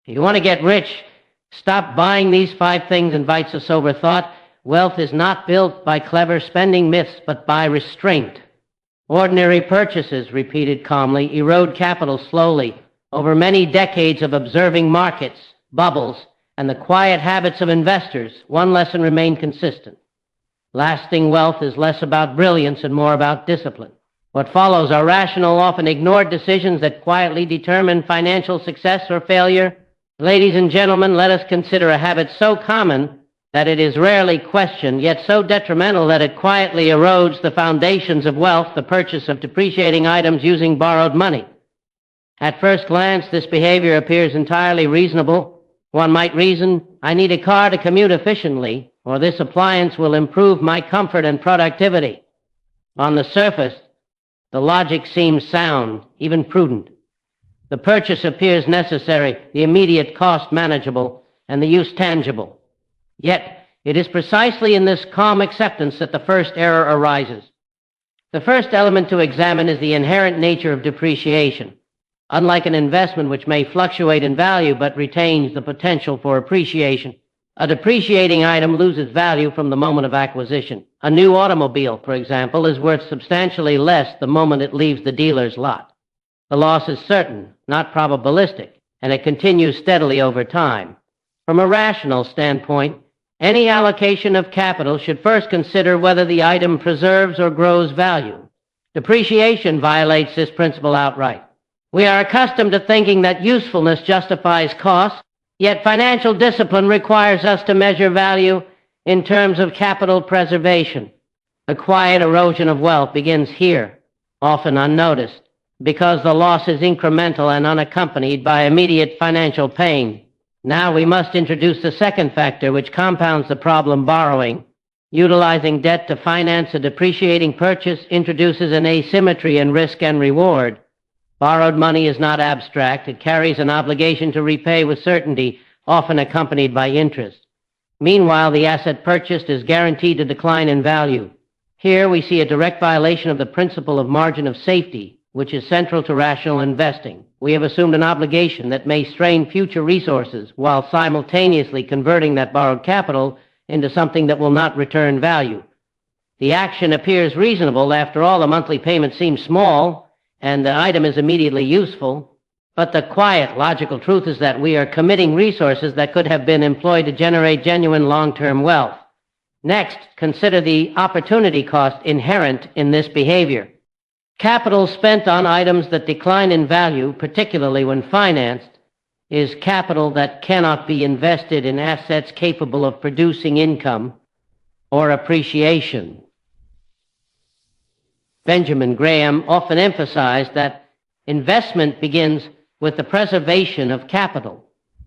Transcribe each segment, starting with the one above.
If you want to get rich, stop buying these 5 things, invites a sober thought. Wealth is not built by clever spending myths, but by restraint. Ordinary purchases, repeated calmly, erode capital slowly over many decades of observing markets, bubbles, and the quiet habits of investors. One lesson remained consistent. Lasting wealth is less about brilliance and more about discipline. What follows are rational, often ignored decisions that quietly determine financial success or failure. Ladies and gentlemen, let us consider a habit so common that it is rarely questioned, yet so detrimental that it quietly erodes the foundations of wealth, the purchase of depreciating items using borrowed money. At first glance, this behavior appears entirely reasonable. One might reason, I need a car to commute efficiently, or this appliance will improve my comfort and productivity. On the surface, the logic seems sound, even prudent. The purchase appears necessary, the immediate cost manageable, and the use tangible. Yet, it is precisely in this calm acceptance that the first error arises. The first element to examine is the inherent nature of depreciation. Unlike an investment which may fluctuate in value but retains the potential for appreciation, a depreciating item loses value from the moment of acquisition. A new automobile, for example, is worth substantially less the moment it leaves the dealer's lot. The loss is certain, not probabilistic, and it continues steadily over time. From a rational standpoint, any allocation of capital should first consider whether the item preserves or grows value. Depreciation violates this principle outright. We are accustomed to thinking that usefulness justifies cost, yet financial discipline requires us to measure value in terms of capital preservation. The quiet erosion of wealth begins here, often unnoticed, because the loss is incremental and unaccompanied by immediate financial pain. Now we must introduce the second factor which compounds the problem: borrowing. Utilizing debt to finance a depreciating purchase introduces an asymmetry in risk and reward. Borrowed money is not abstract. It carries an obligation to repay with certainty, often accompanied by interest. Meanwhile, the asset purchased is guaranteed to decline in value. Here we see a direct violation of the principle of margin of safety, which is central to rational investing. We have assumed an obligation that may strain future resources while simultaneously converting that borrowed capital into something that will not return value. The action appears reasonable. After all, the monthly payment seems small, and the item is immediately useful. But the quiet, logical truth is that we are committing resources that could have been employed to generate genuine long-term wealth. Next, consider the opportunity cost inherent in this behavior. Capital spent on items that decline in value, particularly when financed, is capital that cannot be invested in assets capable of producing income or appreciation. Benjamin Graham often emphasized that investment begins with the preservation of capital.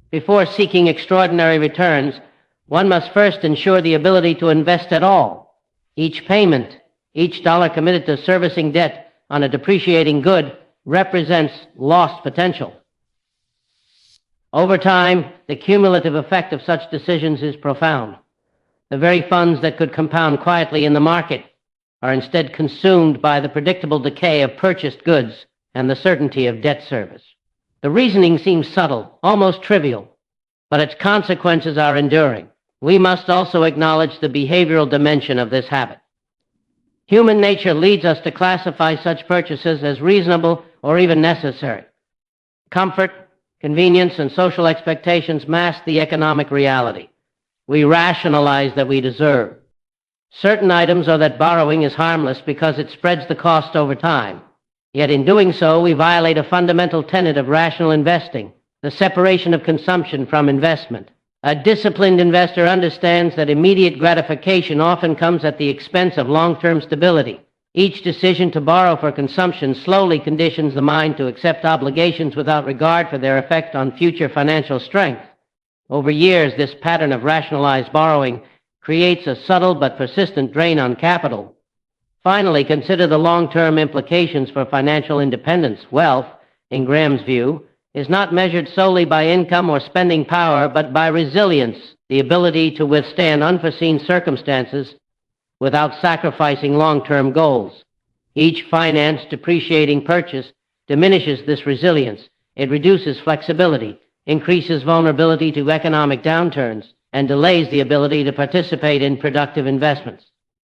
Before seeking extraordinary returns, one must first ensure the ability to invest at all. Each payment, each dollar committed to servicing debt on a depreciating good represents lost potential. Over time, the cumulative effect of such decisions is profound. The very funds that could compound quietly in the market are instead consumed by the predictable decay of purchased goods and the certainty of debt service. The reasoning seems subtle, almost trivial, but its consequences are enduring. We must also acknowledge the behavioral dimension of this habit. Human nature leads us to classify such purchases as reasonable or even necessary. Comfort, convenience, and social expectations mask the economic reality. We rationalize that we deserve certain items, or that borrowing is harmless because it spreads the cost over time. Yet in doing so, we violate a fundamental tenet of rational investing, the separation of consumption from investment. A disciplined investor understands that immediate gratification often comes at the expense of long-term stability. Each decision to borrow for consumption slowly conditions the mind to accept obligations without regard for their effect on future financial strength. Over years, this pattern of rationalized borrowing creates a subtle but persistent drain on capital. Finally, consider the long-term implications for financial independence. Wealth, in Graham's view, is not measured solely by income or spending power, but by resilience, the ability to withstand unforeseen circumstances without sacrificing long-term goals. Each financed depreciating purchase diminishes this resilience. It reduces flexibility. increases vulnerability to economic downturns, and delays the ability to participate in productive investments.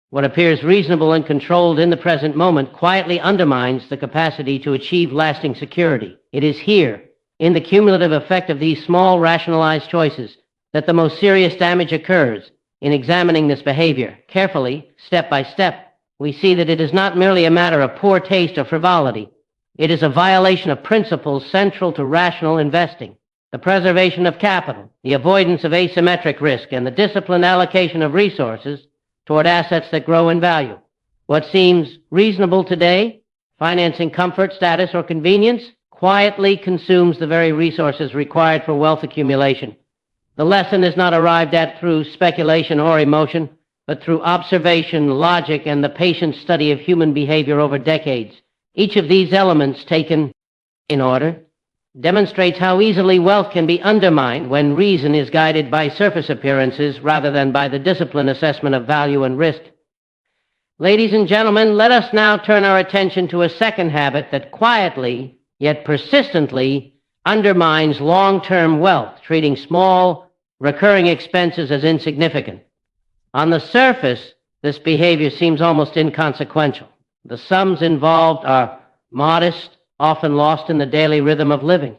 What appears reasonable and controlled in the present moment quietly undermines the capacity to achieve lasting security. It is here, in the cumulative effect of these small rationalized choices, that the most serious damage occurs. In examining this behavior carefully, step by step, we see that it is not merely a matter of poor taste or frivolity. It is a violation of principles central to rational investing: the preservation of capital, the avoidance of asymmetric risk, and the disciplined allocation of resources toward assets that grow in value. What seems reasonable today, financing comfort, status, or convenience, quietly consumes the very resources required for wealth accumulation. The lesson is not arrived at through speculation or emotion, but through observation, logic, and the patient study of human behavior over decades. Each of these elements, taken in order, demonstrates how easily wealth can be undermined when reason is guided by surface appearances rather than by the disciplined assessment of value and risk. Ladies and gentlemen, let us now turn our attention to a second habit that quietly, yet persistently, undermines long-term wealth, treating small, recurring expenses as insignificant. On the surface, this behavior seems almost inconsequential. The sums involved are modest, often lost in the daily rhythm of living.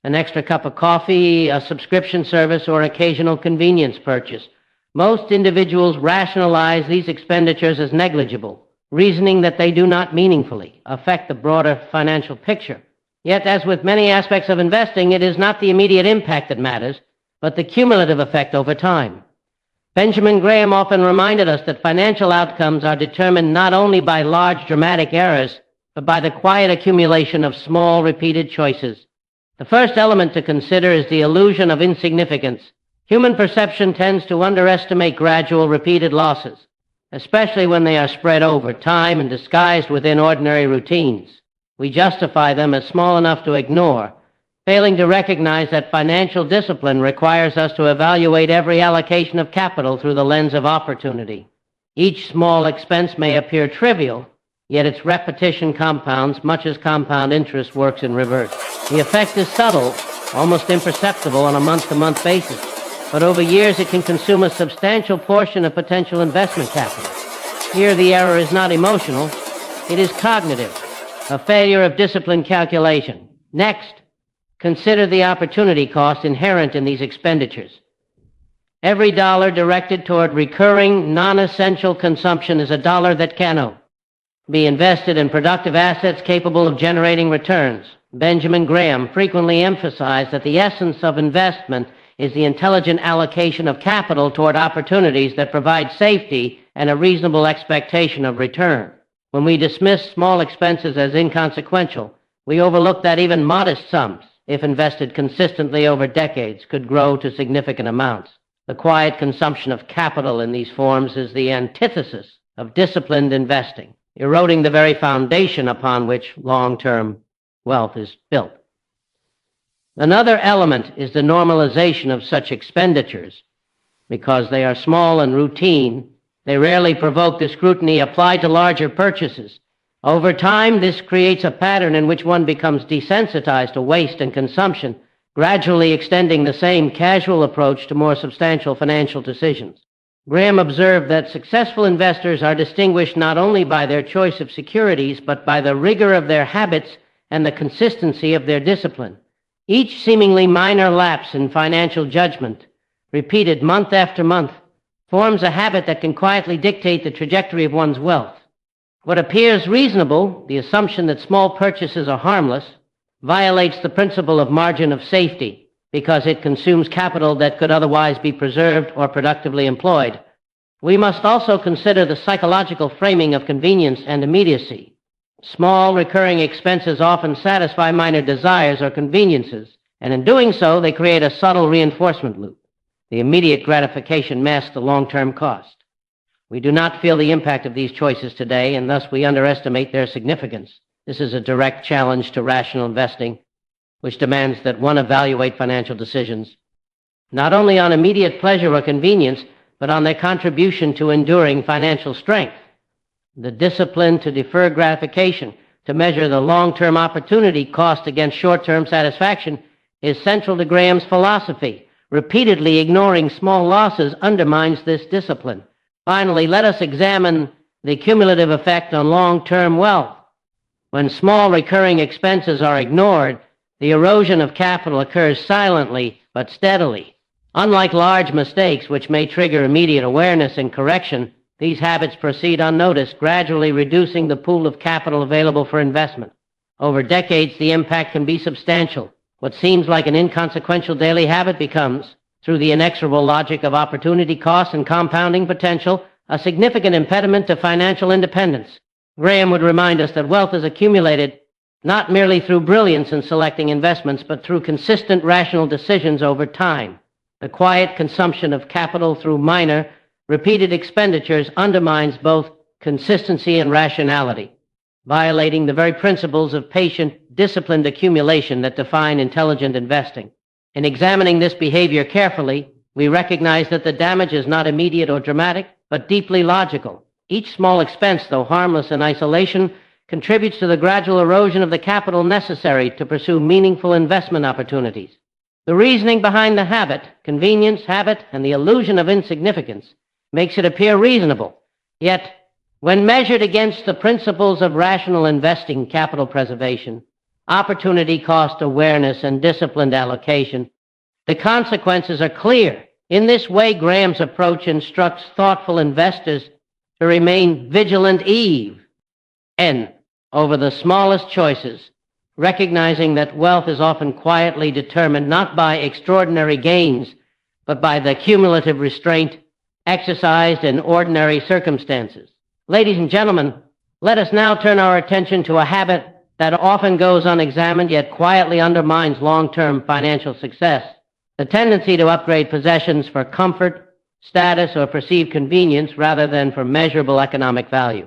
An extra cup of coffee, a subscription service, or occasional convenience purchase. Most individuals rationalize these expenditures as negligible, reasoning that they do not meaningfully affect the broader financial picture. Yet, as with many aspects of investing, it is not the immediate impact that matters, but the cumulative effect over time. Benjamin Graham often reminded us that financial outcomes are determined not only by large dramatic errors, but by the quiet accumulation of small repeated choices. The first element to consider is the illusion of insignificance. Human perception tends to underestimate gradual repeated losses, especially when they are spread over time and disguised within ordinary routines. We justify them as small enough to ignore, failing to recognize that financial discipline requires us to evaluate every allocation of capital through the lens of opportunity. Each small expense may appear trivial, yet its repetition compounds much as compound interest works in reverse. The effect is subtle, almost imperceptible on a month-to-month basis, but over years it can consume a substantial portion of potential investment capital. Here the error is not emotional, it is cognitive, a failure of disciplined calculation. Next, consider the opportunity cost inherent in these expenditures. Every dollar directed toward recurring, non-essential consumption is a dollar that cannot be invested in productive assets capable of generating returns. Benjamin Graham frequently emphasized that the essence of investment is the intelligent allocation of capital toward opportunities that provide safety and a reasonable expectation of return. When we dismiss small expenses as inconsequential, we overlook that even modest sums, if invested consistently over decades, could grow to significant amounts. The quiet consumption of capital in these forms is the antithesis of disciplined investing, eroding the very foundation upon which long-term wealth is built. Another element is the normalization of such expenditures. Because they are small and routine, they rarely provoke the scrutiny applied to larger purchases. Over time, this creates a pattern in which one becomes desensitized to waste and consumption, gradually extending the same casual approach to more substantial financial decisions. Graham observed that successful investors are distinguished not only by their choice of securities, but by the rigor of their habits and the consistency of their discipline. Each seemingly minor lapse in financial judgment, repeated month after month, forms a habit that can quietly dictate the trajectory of one's wealth. What appears reasonable, the assumption that small purchases are harmless, violates the principle of margin of safety because it consumes capital that could otherwise be preserved or productively employed. We must also consider the psychological framing of convenience and immediacy. Small recurring expenses often satisfy minor desires or conveniences, and in doing so, they create a subtle reinforcement loop. The immediate gratification masks the long-term cost. We do not feel the impact of these choices today, and thus we underestimate their significance. This is a direct challenge to rational investing, which demands that one evaluate financial decisions not only on immediate pleasure or convenience, but on their contribution to enduring financial strength. The discipline to defer gratification, to measure the long-term opportunity cost against short-term satisfaction, is central to Graham's philosophy. Repeatedly ignoring small losses undermines this discipline. Finally, let us examine the cumulative effect on long-term wealth. When small recurring expenses are ignored, the erosion of capital occurs silently but steadily. Unlike large mistakes, which may trigger immediate awareness and correction, these habits proceed unnoticed, gradually reducing the pool of capital available for investment. Over decades, the impact can be substantial. What seems like an inconsequential daily habit becomes, through the inexorable logic of opportunity cost and compounding potential, a significant impediment to financial independence. Graham would remind us that wealth is accumulated not merely through brilliance in selecting investments, but through consistent rational decisions over time. The quiet consumption of capital through minor, repeated expenditures undermines both consistency and rationality, violating the very principles of patient, disciplined accumulation that define intelligent investing. In examining this behavior carefully, we recognize that the damage is not immediate or dramatic, but deeply logical. Each small expense, though harmless in isolation, contributes to the gradual erosion of the capital necessary to pursue meaningful investment opportunities. The reasoning behind the habit, convenience, habit, and the illusion of insignificance makes it appear reasonable. Yet, when measured against the principles of rational investing, capital preservation, opportunity cost awareness, and disciplined allocation, the consequences are clear. In this way, Graham's approach instructs thoughtful investors to remain vigilant over the smallest choices, recognizing that wealth is often quietly determined not by extraordinary gains, but by the cumulative restraint exercised in ordinary circumstances. Ladies and gentlemen, let us now turn our attention to a habit that often goes unexamined yet quietly undermines long-term financial success: the tendency to upgrade possessions for comfort, status, or perceived convenience rather than for measurable economic value.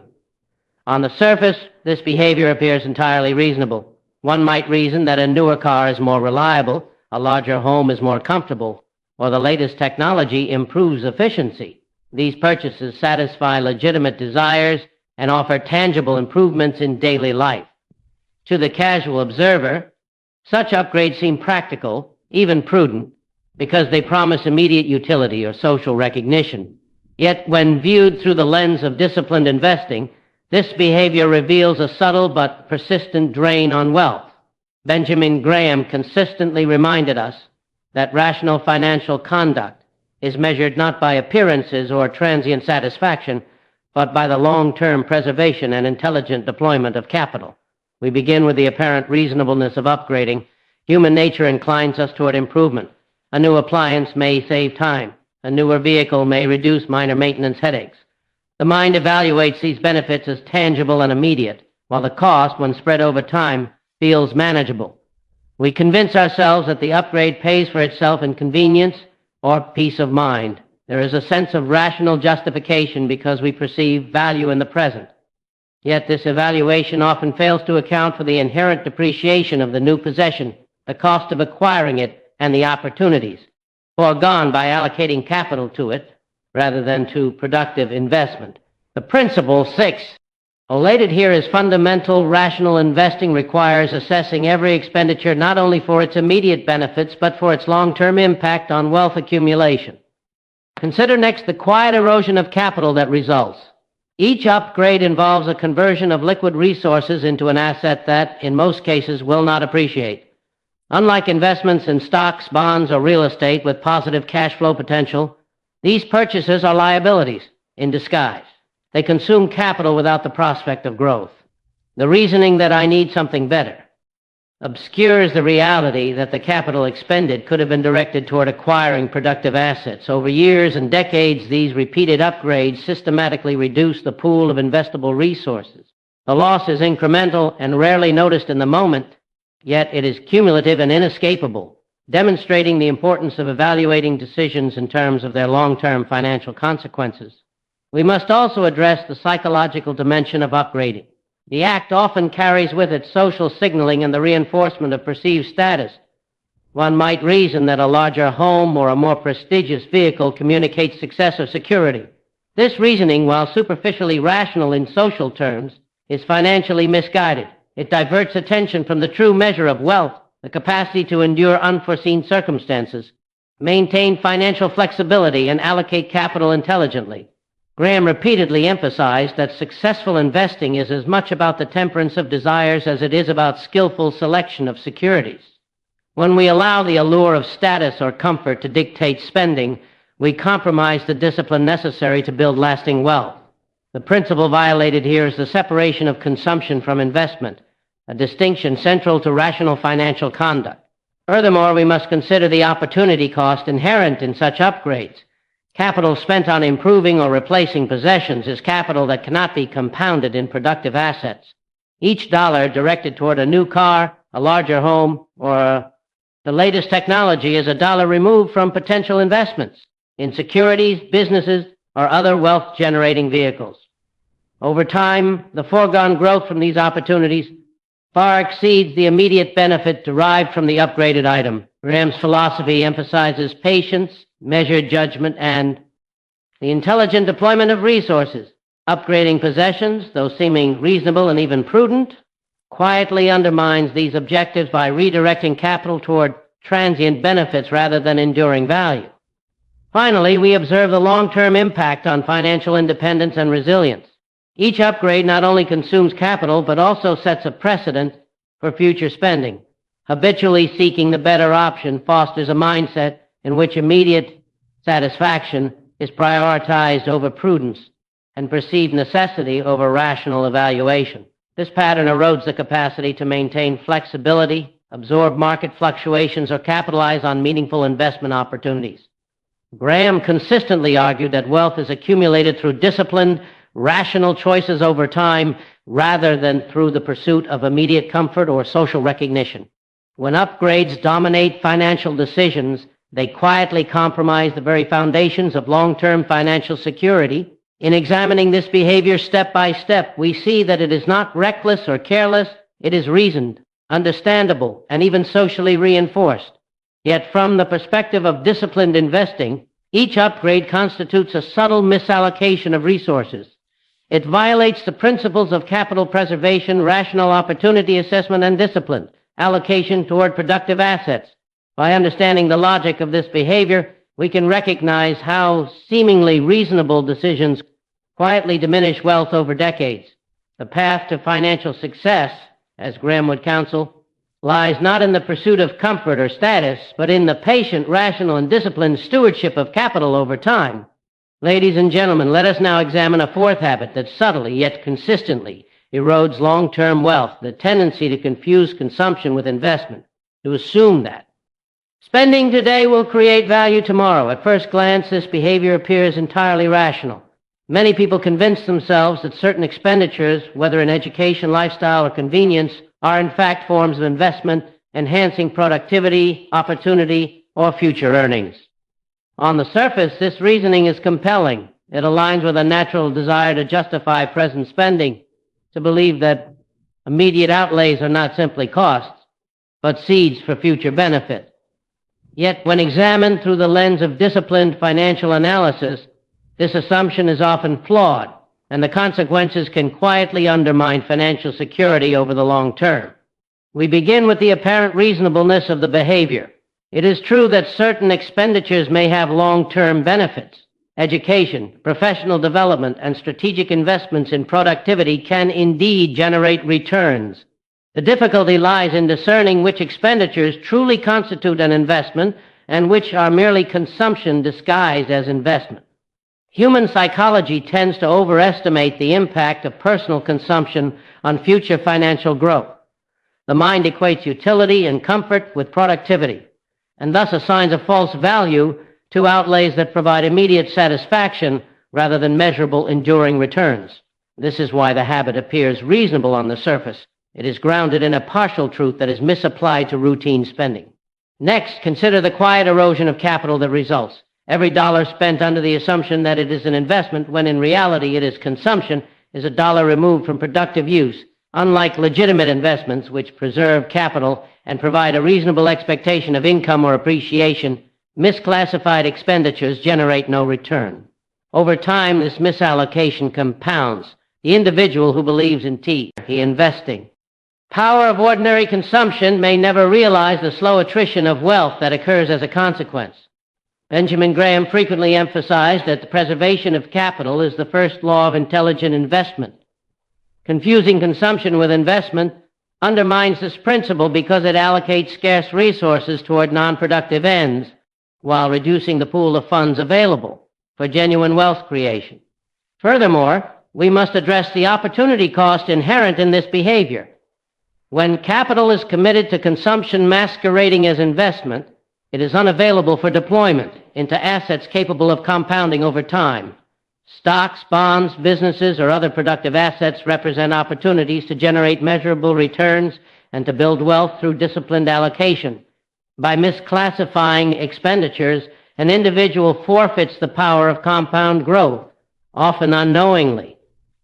On the surface, this behavior appears entirely reasonable. One might reason that a newer car is more reliable, a larger home is more comfortable, or the latest technology improves efficiency. These purchases satisfy legitimate desires and offer tangible improvements in daily life. To the casual observer, such upgrades seem practical, even prudent, because they promise immediate utility or social recognition. Yet when viewed through the lens of disciplined investing, this behavior reveals a subtle but persistent drain on wealth. Benjamin Graham consistently reminded us that rational financial conduct is measured not by appearances or transient satisfaction, but by the long-term preservation and intelligent deployment of capital. We begin with the apparent reasonableness of upgrading. Human nature inclines us toward improvement. A new appliance may save time. A newer vehicle may reduce minor maintenance headaches. The mind evaluates these benefits as tangible and immediate, while the cost, when spread over time, feels manageable. We convince ourselves that the upgrade pays for itself in convenience or peace of mind. There is a sense of rational justification because we perceive value in the present. Yet this evaluation often fails to account for the inherent depreciation of the new possession, the cost of acquiring it, and the opportunities foregone by allocating capital to it rather than to productive investment. The principle 6, related here is fundamental. Rational investing requires assessing every expenditure not only for its immediate benefits, but for its long-term impact on wealth accumulation. Consider next the quiet erosion of capital that results. Each upgrade involves a conversion of liquid resources into an asset that, in most cases, will not appreciate. Unlike investments in stocks, bonds, or real estate with positive cash flow potential, these purchases are liabilities in disguise. They consume capital without the prospect of growth. The reasoning that I need something better obscures the reality that the capital expended could have been directed toward acquiring productive assets. Over years and decades, these repeated upgrades systematically reduce the pool of investable resources. The loss is incremental and rarely noticed in the moment, yet it is cumulative and inescapable, demonstrating the importance of evaluating decisions in terms of their long-term financial consequences. We must also address the psychological dimension of upgrading. The act often carries with it social signaling and the reinforcement of perceived status. One might reason that a larger home or a more prestigious vehicle communicates success or security. This reasoning, while superficially rational in social terms, is financially misguided. It diverts attention from the true measure of wealth, the capacity to endure unforeseen circumstances, maintain financial flexibility, and allocate capital intelligently. Graham repeatedly emphasized that successful investing is as much about the temperance of desires as it is about skillful selection of securities. When we allow the allure of status or comfort to dictate spending, we compromise the discipline necessary to build lasting wealth. The principle violated here is the separation of consumption from investment, a distinction central to rational financial conduct. Furthermore, we must consider the opportunity cost inherent in such upgrades. Capital spent on improving or replacing possessions is capital that cannot be compounded in productive assets. Each dollar directed toward a new car, a larger home, or the latest technology is a dollar removed from potential investments in securities, businesses, or other wealth-generating vehicles. Over time, the foregone growth from these opportunities far exceeds the immediate benefit derived from the upgraded item. Graham's philosophy emphasizes patience, measured judgment, and the intelligent deployment of resources. Upgrading possessions, though seeming reasonable and even prudent, quietly undermines these objectives by redirecting capital toward transient benefits rather than enduring value. Finally, we observe the long-term impact on financial independence and resilience. Each upgrade not only consumes capital, but also sets a precedent for future spending. Habitually seeking the better option fosters a mindset in which immediate satisfaction is prioritized over prudence and perceived necessity over rational evaluation. This pattern erodes the capacity to maintain flexibility, absorb market fluctuations, or capitalize on meaningful investment opportunities. Graham consistently argued that wealth is accumulated through disciplined, rational choices over time rather than through the pursuit of immediate comfort or social recognition. When upgrades dominate financial decisions, they quietly compromise the very foundations of long-term financial security. In examining this behavior step by step, we see that it is not reckless or careless, it is reasoned, understandable, and even socially reinforced. Yet from the perspective of disciplined investing, each upgrade constitutes a subtle misallocation of resources. It violates the principles of capital preservation, rational opportunity assessment, and discipline, allocation toward productive assets. By understanding the logic of this behavior, we can recognize how seemingly reasonable decisions quietly diminish wealth over decades. The path to financial success, as Graham would counsel, lies not in the pursuit of comfort or status, but in the patient, rational, and disciplined stewardship of capital over time. Ladies and gentlemen, let us now examine a fourth habit that subtly yet consistently erodes long-term wealth, the tendency to confuse consumption with investment, to assume that spending today will create value tomorrow. At first glance, this behavior appears entirely rational. Many people convince themselves that certain expenditures, whether in education, lifestyle, or convenience, are in fact forms of investment, enhancing productivity, opportunity, or future earnings. On the surface, this reasoning is compelling. It aligns with a natural desire to justify present spending, to believe that immediate outlays are not simply costs, but seeds for future benefit. Yet, when examined through the lens of disciplined financial analysis, this assumption is often flawed, and the consequences can quietly undermine financial security over the long term. We begin with the apparent reasonableness of the behavior. It is true that certain expenditures may have long-term benefits. Education, professional development, and strategic investments in productivity can indeed generate returns. The difficulty lies in discerning which expenditures truly constitute an investment and which are merely consumption disguised as investment. Human psychology tends to overestimate the impact of personal consumption on future financial growth. The mind equates utility and comfort with productivity, and thus assigns a false value to outlays that provide immediate satisfaction rather than measurable, enduring returns. This is why the habit appears reasonable on the surface. It is grounded in a partial truth that is misapplied to routine spending. Next, consider the quiet erosion of capital that results. Every dollar spent under the assumption that it is an investment, when in reality it is consumption, is a dollar removed from productive use. Unlike legitimate investments, which preserve capital and provide a reasonable expectation of income or appreciation, misclassified expenditures generate no return. Over time, this misallocation compounds. The individual who believes in investing Power of ordinary consumption may never realize the slow attrition of wealth that occurs as a consequence. Benjamin Graham frequently emphasized that the preservation of capital is the first law of intelligent investment. Confusing consumption with investment undermines this principle because it allocates scarce resources toward non-productive ends while reducing the pool of funds available for genuine wealth creation. Furthermore, we must address the opportunity cost inherent in this behavior. When capital is committed to consumption masquerading as investment, it is unavailable for deployment into assets capable of compounding over time. Stocks, bonds, businesses, or other productive assets represent opportunities to generate measurable returns and to build wealth through disciplined allocation. By misclassifying expenditures, an individual forfeits the power of compound growth, often unknowingly.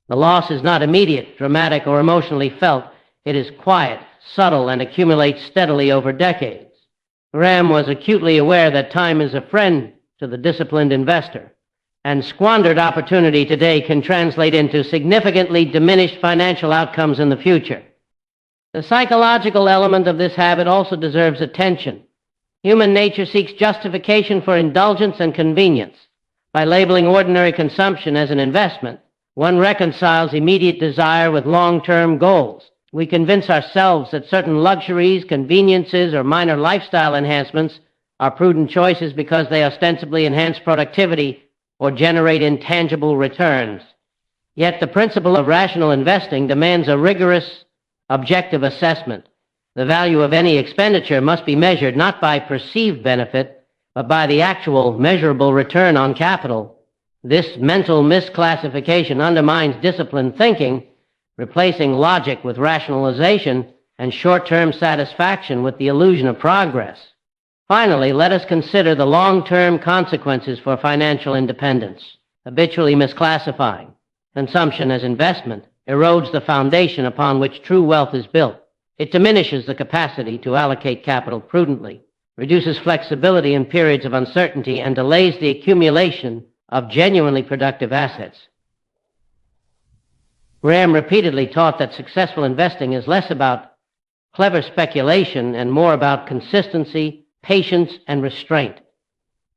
The loss is not immediate, dramatic, or emotionally felt. It is quiet, subtle, and accumulates steadily over decades. Graham was acutely aware that time is a friend to the disciplined investor, and squandered opportunity today can translate into significantly diminished financial outcomes in the future. The psychological element of this habit also deserves attention. Human nature seeks justification for indulgence and convenience. By labeling ordinary consumption as an investment, one reconciles immediate desire with long-term goals. We convince ourselves that certain luxuries, conveniences, or minor lifestyle enhancements are prudent choices because they ostensibly enhance productivity or generate intangible returns. Yet the principle of rational investing demands a rigorous, objective assessment. The value of any expenditure must be measured not by perceived benefit, but by the actual measurable return on capital. This mental misclassification undermines disciplined thinking, replacing logic with rationalization and short-term satisfaction with the illusion of progress. Finally, let us consider the long-term consequences for financial independence. Habitually misclassifying consumption as investment erodes the foundation upon which true wealth is built. It diminishes the capacity to allocate capital prudently, reduces flexibility in periods of uncertainty, and delays the accumulation of genuinely productive assets. Graham repeatedly taught that successful investing is less about clever speculation and more about consistency, patience, and restraint.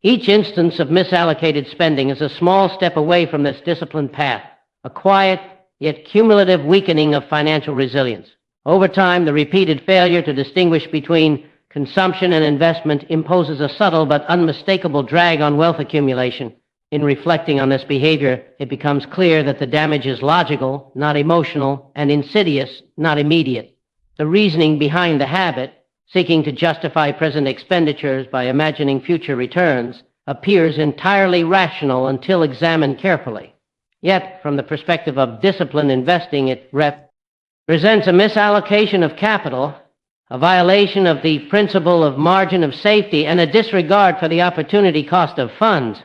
Each instance of misallocated spending is a small step away from this disciplined path, a quiet yet cumulative weakening of financial resilience. Over time, the repeated failure to distinguish between consumption and investment imposes a subtle but unmistakable drag on wealth accumulation. In reflecting on this behavior, it becomes clear that the damage is logical, not emotional, and insidious, not immediate. The reasoning behind the habit, seeking to justify present expenditures by imagining future returns, appears entirely rational until examined carefully. Yet, from the perspective of disciplined investing, it represents a misallocation of capital, a violation of the principle of margin of safety, and a disregard for the opportunity cost of funds.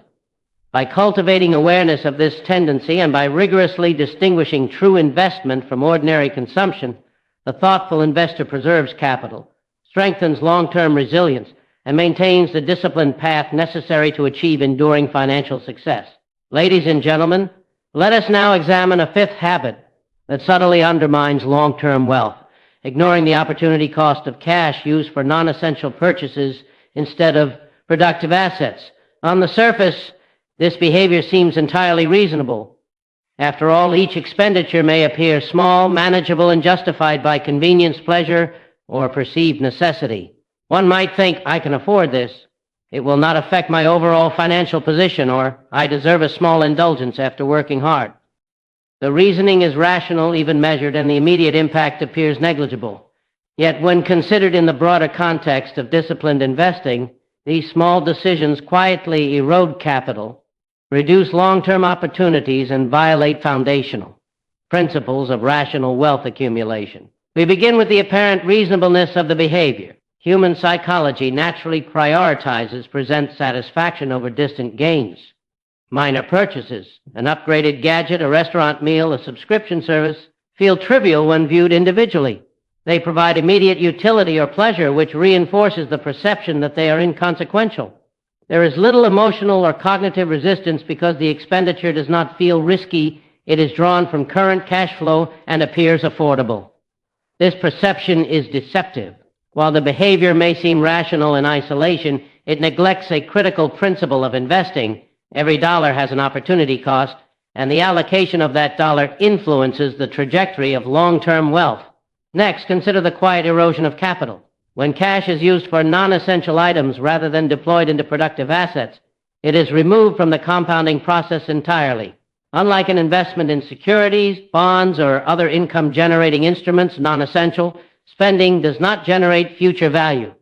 By cultivating awareness of this tendency and by rigorously distinguishing true investment from ordinary consumption, the thoughtful investor preserves capital, strengthens long-term resilience, and maintains the disciplined path necessary to achieve enduring financial success. Ladies and gentlemen, let us now examine a fifth habit that subtly undermines long-term wealth, ignoring the opportunity cost of cash used for non-essential purchases instead of productive assets. On the surface, this behavior seems entirely reasonable. After all, each expenditure may appear small, manageable, and justified by convenience, pleasure, or perceived necessity. One might think, I can afford this. It will not affect my overall financial position, or I deserve a small indulgence after working hard. The reasoning is rational, even measured, and the immediate impact appears negligible. Yet when considered in the broader context of disciplined investing, these small decisions quietly erode capital, reduce long-term opportunities, and violate foundational principles of rational wealth accumulation. We begin with the apparent reasonableness of the behavior. Human psychology naturally prioritizes present satisfaction over distant gains. Minor purchases, an upgraded gadget, a restaurant meal, a subscription service, feel trivial when viewed individually. They provide immediate utility or pleasure, which reinforces the perception that they are inconsequential. There is little emotional or cognitive resistance because the expenditure does not feel risky. It is drawn from current cash flow and appears affordable. This perception is deceptive. While the behavior may seem rational in isolation, it neglects a critical principle of investing. Every dollar has an opportunity cost, and the allocation of that dollar influences the trajectory of long-term wealth. Next, consider the quiet erosion of capital. When cash is used for non-essential items rather than deployed into productive assets, it is removed from the compounding process entirely. Unlike an investment in securities, bonds, or other income-generating instruments, non-essential, spending does not generate future value.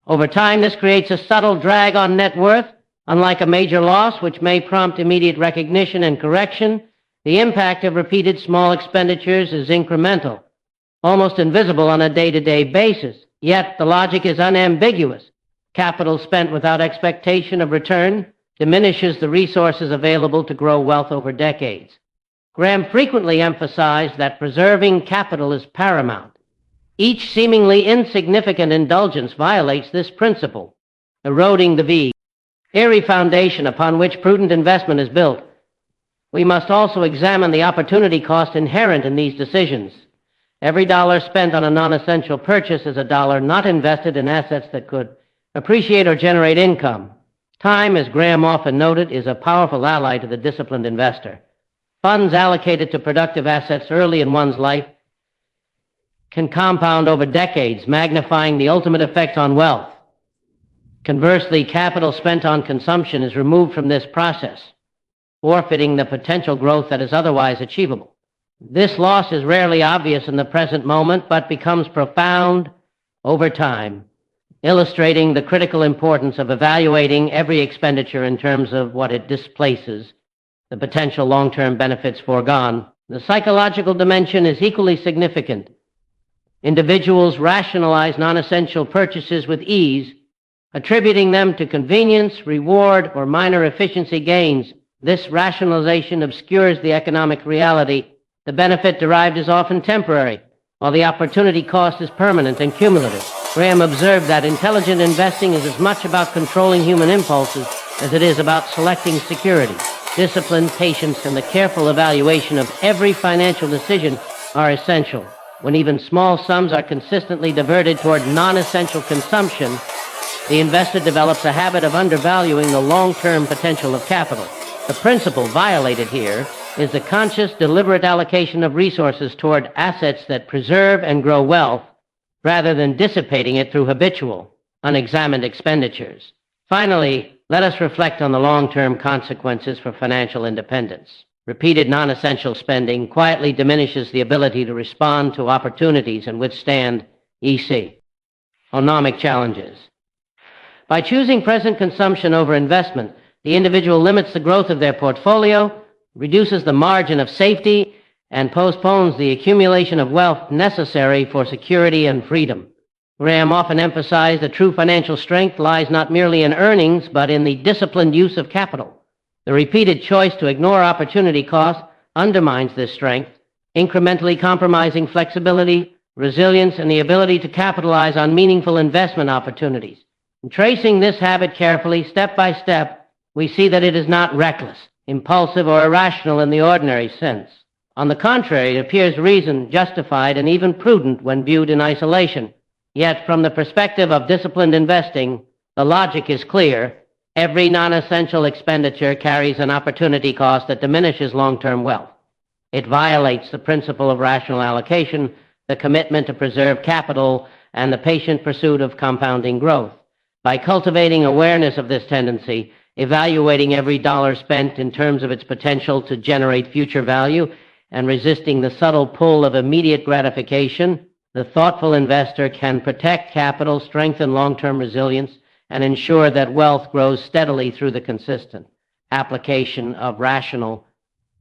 Over time, this creates a subtle drag on net worth. Unlike a major loss, which may prompt immediate recognition and correction, the impact of repeated small expenditures is incremental, almost invisible on a day-to-day basis. Yet the logic is unambiguous. Capital spent without expectation of return diminishes the resources available to grow wealth over decades. Graham frequently emphasized that preserving capital is paramount. Each seemingly insignificant indulgence violates this principle, eroding the airy foundation upon which prudent investment is built. We must also examine the opportunity cost inherent in these decisions. Every dollar spent on a non-essential purchase is a dollar not invested in assets that could appreciate or generate income. Time, as Graham often noted, is a powerful ally to the disciplined investor. Funds allocated to productive assets early in one's life can compound over decades, magnifying the ultimate effect on wealth. Conversely, capital spent on consumption is removed from this process, forfeiting the potential growth that is otherwise achievable. This loss is rarely obvious in the present moment, but becomes profound over time, illustrating the critical importance of evaluating every expenditure in terms of what it displaces, the potential long-term benefits foregone. The psychological dimension is equally significant. Individuals rationalize non-essential purchases with ease, attributing them to convenience, reward, or minor efficiency gains. This rationalization obscures the economic reality. The benefit derived is often temporary, while the opportunity cost is permanent and cumulative. Graham observed that intelligent investing is as much about controlling human impulses as it is about selecting security. Discipline, patience, and the careful evaluation of every financial decision are essential. When even small sums are consistently diverted toward non-essential consumption, the investor develops a habit of undervaluing the long-term potential of capital. The principle violated here is the conscious, deliberate allocation of resources toward assets that preserve and grow wealth, rather than dissipating it through habitual, unexamined expenditures. Finally, let us reflect on the long-term consequences for financial independence. Repeated non-essential spending quietly diminishes the ability to respond to opportunities and withstand economic challenges. By choosing present consumption over investment, the individual limits the growth of their portfolio, reduces the margin of safety, and postpones the accumulation of wealth necessary for security and freedom. Graham often emphasized that true financial strength lies not merely in earnings, but in the disciplined use of capital. The repeated choice to ignore opportunity cost undermines this strength, incrementally compromising flexibility, resilience, and the ability to capitalize on meaningful investment opportunities. In tracing this habit carefully, step by step, we see that it is not reckless, impulsive, or irrational in the ordinary sense. On the contrary, it appears reasoned, justified, and even prudent when viewed in isolation. Yet, from the perspective of disciplined investing, the logic is clear. Every non-essential expenditure carries an opportunity cost that diminishes long-term wealth. It violates the principle of rational allocation, the commitment to preserve capital, and the patient pursuit of compounding growth. By cultivating awareness of this tendency, evaluating every dollar spent in terms of its potential to generate future value, and resisting the subtle pull of immediate gratification, the thoughtful investor can protect capital, strengthen long-term resilience, and ensure that wealth grows steadily through the consistent application of rational,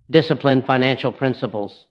disciplined financial principles.